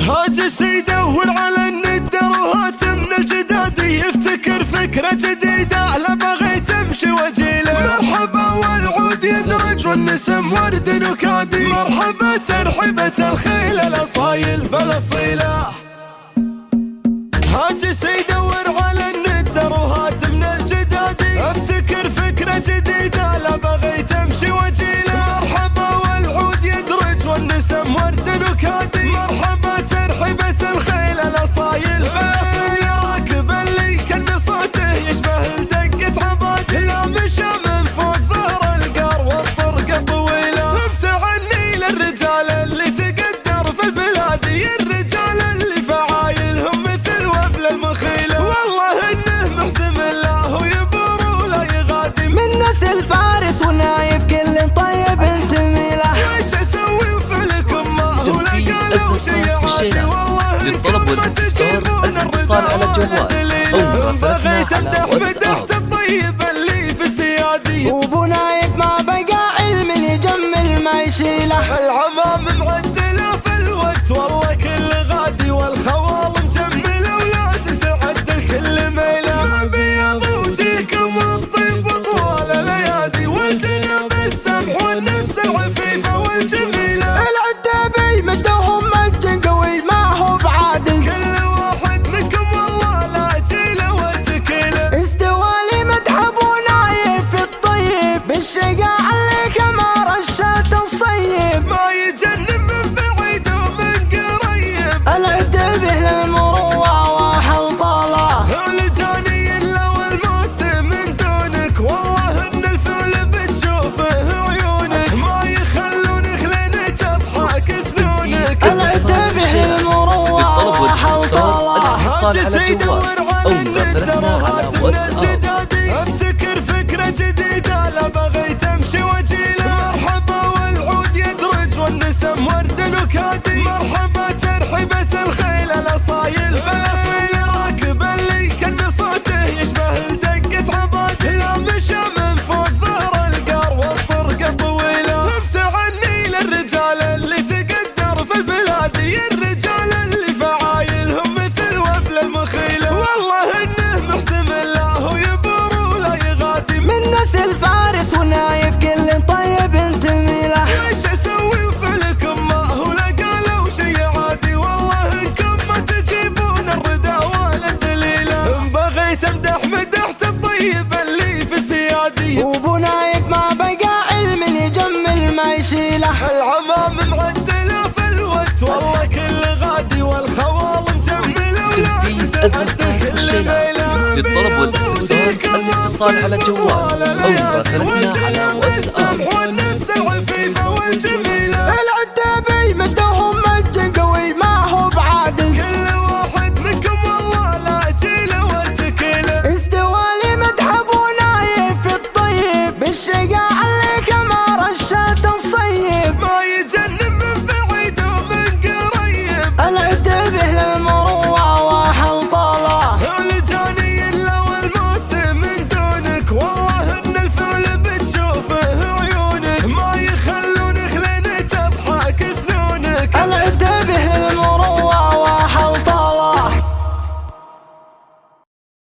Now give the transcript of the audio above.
هاجس يدور على الندروهات من الجداد، يفتكر فكرة جديدة لا بغي تمشي وجيله. مرحبا والعود يدرج والنسم ورد نكادي، مرحبا ترحبة الخيل الاصايل بالاصيله. هاجس يدور على الندروهات من الجداد، افتكر فكرة جديدة لا بغي تمشي وجيله. مرحبا والعود يدرج والنسم ورد نكادي، مرحبا ترحبة الخيل الاصايل بالاصيله. راكب اللي كان صوته يشبه لدقة عبادي، لا مشى من فوق ظهر القار والطرق الطويلة. امتعني للرجال اللي تقدر في البلاد، الرجال اللي فعايلهم مثل وبل المخيلة. والله انه محسم الله ويبور ولا يغادي، من نسل فارس ونايف كل طيب انتميله. وش اسوي وفعلكم ما هو لا قالوا شي عادي. والله للطلب والاستفسار الاتصال على الجوال أو مراسلتنا على واتساب. الطيب اللي في ازديادي، وابو نايف ما بقى علم يجمل ما يشيله. العمام معدله في الوقت والله كل غادي، والخوال مجمله ولازم تعدل كل ميله. ما بيض وجهكم الطيب طوال الايادي، والجنب السمح والنفس العفيفه والجميله. العتابي مجدهم مجد قوي ما هو بعادل، كل واحد منكم والله لا جيله وتكيله. استوالي مدح ابو نايف في الطيب، بالشقاع اللي كما رشات الصيب. ما يجنن من بعيد ومن قريب، العتبه للمروه وحلطله. الجاني لو الموت من دونك، والله ان الفعل بتشوفه عيونك. ما يخلونك لين تضحك سنونك. العتبه للمروه للطلب والاستفسار وحلطله. الاتصال على الجوال أو مراسلتنا على واتساب. افتكر فكرة جديدة لا بغي تمشي وجيله. مرحبا والعود يدرج والنسم ورد نكادي، مرحبا ترحبة الخيل الاصايل بالاصيله. راكب اللي كان صوته يشبه لدقة عبادي، لا مشى من فوق ظهر القار والطرق الطويلة. امتعني للرجال اللي تقدر في البلاد، الرجال اللي فعايلهم مثل وبل المخيلة. والله انه محسم الله ويبور ولا يغادي، من نسل فارس ونايف كل طيب انتميله. وش اسوي وفعلكم ما هو لا قالوا شي عادي. والله انكم ما تجيبون الردى ولا الدليله. ان بغيت امدح مدحت الطيب اللي في ازديادي، وابو نايف ما بقى علم يجمل ما يشيله. العمام معدله في الوقت والله كل غادي، والخوال مجمله ولازم تعدل كل ميله. للطلب والاستفسار الاتصال على الجوال أو مراسلتنا على واتساب. والنفس العفيفه والجميله. العتابي مجدهم